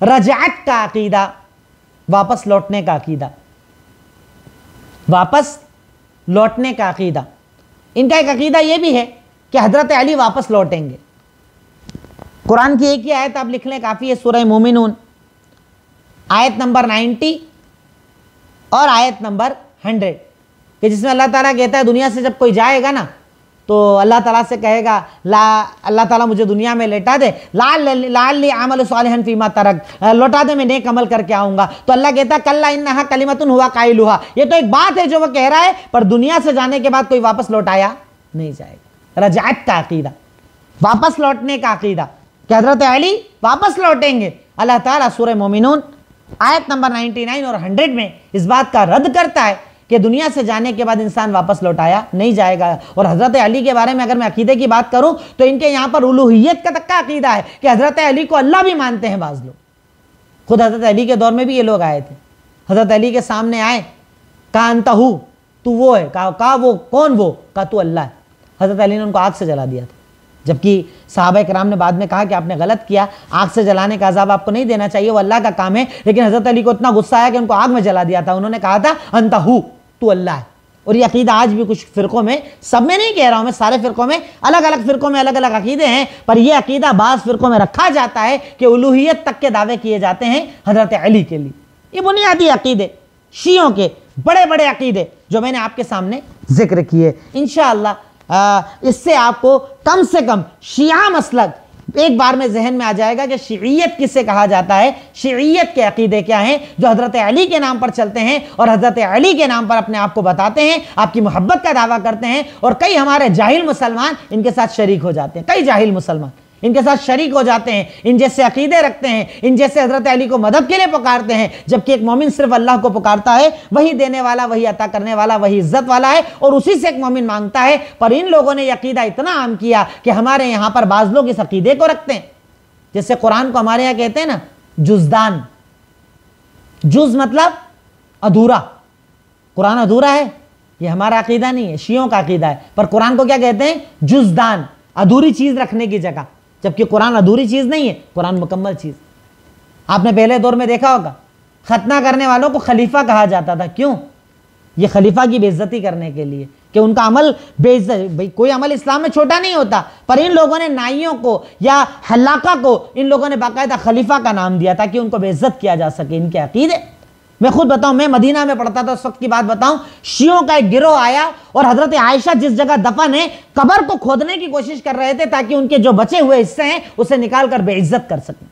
रजात का अकीदा, वापस लौटने का अकीदा, वापस लौटने का अकीदा। इनका एक अकीदा यह भी है कि हजरत अली वापस लौटेंगे। कुरान की एक ही आयत आप लिख लें काफ़ी है, सूरह मोमिनून आयत नंबर 90 और आयत नंबर 100, कि जिसमें अल्लाह ताला कहता है दुनिया से जब कोई जाएगा ना तो अल्लाह ताला से कहेगा अल्लाह ताला मुझे दुनिया में लेटा दे, लाल्ली आमल सालिहन फीमा तरक, लौटा दे मैं नेक अमल करके आऊँगा। तो अल्लाह कहता है कल्ला इन्नहा कलिमतुन हुवा काइलुहा, ये तो एक बात है जो वो कह रहा है, पर दुनिया से जाने के बाद कोई वापस लौटाया नहीं जाएगा। रजात का अकीदा, वापस लौटने का अकीदा कि हज़रत अली वापस लौटेंगे। अल्लाह ताला सूरह मोमिनून आयत नंबर 99 और 100 में इस बात का रद्द करता है कि दुनिया से जाने के बाद इंसान वापस लौटाया नहीं जाएगा। और हज़रत अली के बारे में अगर मैं अकीदे की बात करूं तो इनके यहाँ पर उलूहियत का तक अकीदा है कि हज़रत अली को अल्लाह भी मानते हैं बाज़ लोग। खुद हज़रत अली के दौर में भी ये लोग आए थे, हज़रत अली के सामने आए, कहा अंतहू, तू वो है, कहा वो कौन, वो कहा तू अल्लाह है। हज़रत अली ने उनको आग से जला दिया था, जबकि सहाबा किराम ने बाद में कहा कि आपने गलत किया, आग से जलाने का अज़ाब आपको नहीं देना चाहिए, वो अल्लाह का काम है। लेकिन हज़रत अली को इतना गुस्सा आया कि उनको आग में जला दिया था। उन्होंने कहा था अंतहू, तू अल्लाह है। और ये अकीदा आज भी कुछ फ़िरक़ों में, सब में नहीं कह रहा हूँ मैं, सारे फ़िरक़ों में, अलग अलग फ़िरक़ों में अलग अलग अकीदे हैं, पर यह अकीदा बाज़ फ़िरक़ों में रखा जाता है कि उलूहियत तक के दावे किए जाते हैं हज़रत अली के लिए। ये बुनियादी अकीदे शियों के बड़े बड़े अकीदे जो मैंने आपके सामने जिक्र किए। इंशाअल्लाह इससे आपको कम से कम शिया मसलक एक बार में जहन में आ जाएगा कि शिय्यत किसे कहा जाता है, शिय्यत के अकीदे क्या हैं जो हज़रत अली के नाम पर चलते हैं और हज़रत अली के नाम पर अपने आप को बताते हैं, आपकी मोहब्बत का दावा करते हैं। और कई हमारे जाहिल मुसलमान इनके साथ शरीक हो जाते हैं, कई जाहिल मुसलमान इनके साथ शरीक हो जाते हैं, इन जैसे अकीदे रखते हैं, इन जैसे हज़रत अली को मदद के लिए पुकारते हैं, जबकि एक मोमिन सिर्फ अल्लाह को पुकारता है, वही देने वाला, वही अता करने वाला, वही इज्जत वाला है, और उसी से एक मोमिन मांगता है। पर इन लोगों ने अकीदा इतना आम किया कि हमारे यहाँ पर बाज़ लोग इस अकीदे को रखते हैं, जैसे कुरान को हमारे यहाँ कहते हैं ना जुज़दान, जुज़ मतलब अधूरा, कुरान अधूरा है, ये हमारा अकीदा नहीं है, शियों का अकीदा है। पर कुरान को क्या कहते हैं, जुज़दान, अधूरी चीज़ रखने की जगह, जबकि कुरान अधूरी चीज़ नहीं है, कुरान मुकम्मल चीज़। आपने पहले दौर में देखा होगा खतना करने वालों को खलीफा कहा जाता था, क्यों? ये खलीफा की बेइज्जती करने के लिए कि उनका अमल बेइज्जत, भाई कोई अमल इस्लाम में छोटा नहीं होता, पर इन लोगों ने नाइयों को या हलाका को इन लोगों ने बाकायदा खलीफा का नाम दिया ताकि उनको बेइज्जत किया जा सके। इनके अकीदे, मैं खुद बताऊं, मैं मदीना में पढ़ता था, उस वक्त की बात बताऊं, शियों का एक गिरोह आया और हजरत आयशा जिस जगह दफन है कब्र को खोदने की कोशिश कर रहे थे ताकि उनके जो बचे हुए हिस्से हैं उसे निकाल कर बेइज्जत कर सकें।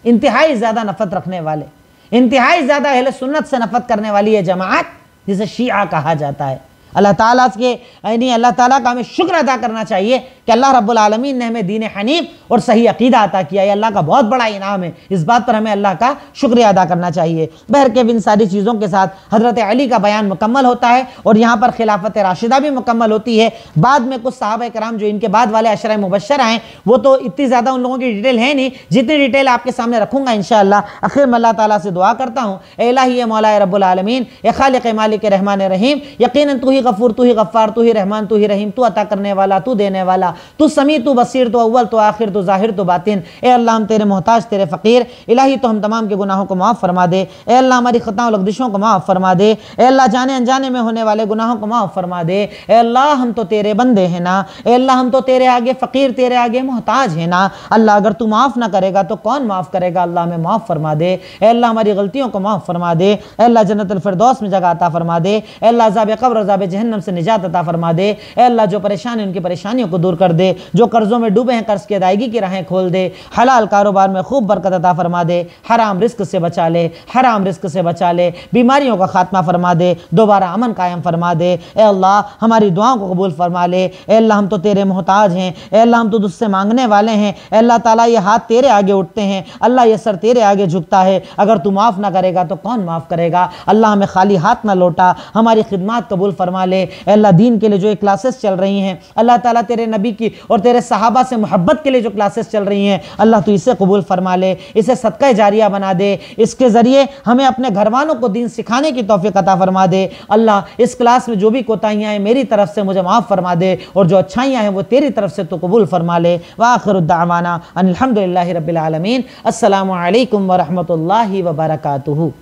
इंतहाई ज्यादा नफरत रखने वाले, इंतहाई ज्यादा अहले सुन्नत से नफरत करने वाली ये जमात जिसे शिया कहा जाता है। अल्लाह ताला के यानी अल्लाह ताला का हमें शुक्र अदा करना चाहिए कि अल्लाह रब्बुल आलमीन ने हमें दीन हनीफ और सही अकीदा अता किया। ये अल्लाह का बहुत बड़ा इनाम है, इस बात पर हमें अल्लाह का शुक्रिया अदा करना चाहिए। बहरकेफ इन सारी चीज़ों के साथ हज़रत अली का बयान मुकम्मल होता है और यहाँ पर खिलाफत राशिदा भी मुकम्मल होती है। बाद में कुछ सहाबा कराम जो इनके बाद वाले अशरा मुबश्शर आए वो तो इतनी ज़्यादा उन लोगों की डिटेल है नहीं, जितनी डिटेल आपके सामने रखूँगा इंशाअल्लाह। आखिर में अल्लाह ताला से दुआ करता हूँ, ए इलाही मौला रब्बुल आलमीन, ए खालिक मालिक रहमान रहीम, यकीनन तू ही गफूर, तू ही गफ्फार, तू ही रहमान, तू ही रहीम, तू अता करने वाला, तू देने वाला, तू समी, तू बसीर, तू अव्वल, तू आखिर, तू ज़ाहिर, तू बातिन। ए अल्लाह हम तेरे मोहताज, तेरे फ़कीर, इलाही तो हम तमाम के गुनाहों को माफ़ फरमा दे। ए अल्लाह हमारी ख़ताओं लग़ज़िशों को माफ़ फरमा दे। ए अल्लाह जाने अनजाने में होने वाले गुनाहों को माफ़ फरमा दे। ए अल्लाह हम तो तेरे बंदे हैं ना, ए अल्लाह हम तो तेरे आगे फ़कीर, तेरे आगे मोहताज है ना। अल्लाह अगर तू माफ़ ना करेगा तो कौन माफ़ करेगा। अल्लाह हमें माफ़ फरमा दे। ए अल्लाह हमारी गलतियों को माफ़ फरमा दे। ए अल्लाह जन्नतुल फिरदौस में जगह अता फरमा दे। ए अल्लाह अज़ाब क़ब्र, अज़ाब जहन्नम से निजात अता फरमा दे। ए अल्लाह जो परेशान है उनकी परेशानियों को दूर कर दे, जो कर्जों में डूबे हैं कर्ज की अदायगी की राहें खोल दे, हलाल कारोबार में खूब बरकत अता फरमा दे, हराम रिस्क से बचा ले, हराम रिस्क से बचा ले, बीमारियों का खात्मा फरमा दे, दोबारा अमन कायम फरमा दे। ए अल्लाह हमारी दुआओं को कबूल फरमा ले। ए अल्लाह हम तो तेरे मोहताज हैं, ए अल्लाह हम तो तुझसे मांगने वाले हैं। ए अल्लाह ताला ये हाथ तेरे आगे उठते हैं, अल्लाह ये सर तेरे आगे झुकता है, अगर तू माफ़ ना करेगा तो कौन माफ़ करेगा। अल्लाह हमें खाली हाथ ना लौटा, हमारी खिदमत कबूल फरमा ले। ए अल्लाह दीन के लिए जो क्लासेस चल रही हैं, अल्लाह ताला तेरे नबी की और तेरे सहाबा से मोहब्बत के लिए जो क्लासेस चल रही हैं, अल्लाह तू इसे कबूल फरमा ले, इसे सदका जारिया बना दे, इसके ज़रिए हमें अपने घर वालों को दीन सिखाने की तौफीक अता फरमा दे। अल्लाह इस क्लास में जो भी कोताहियाँ हैं मेरी तरफ से मुझे माफ़ फरमा दे और जो अच्छाइयाँ हैं वो तेरी तरफ से तो कबूल फरमा ले। व आखिरु दावाना अनिल हम्दुलिल्लाहि रब्बिल आलमीन। अस्सलामु अलैकुम व रहमतुल्लाहि व बरकातुहू।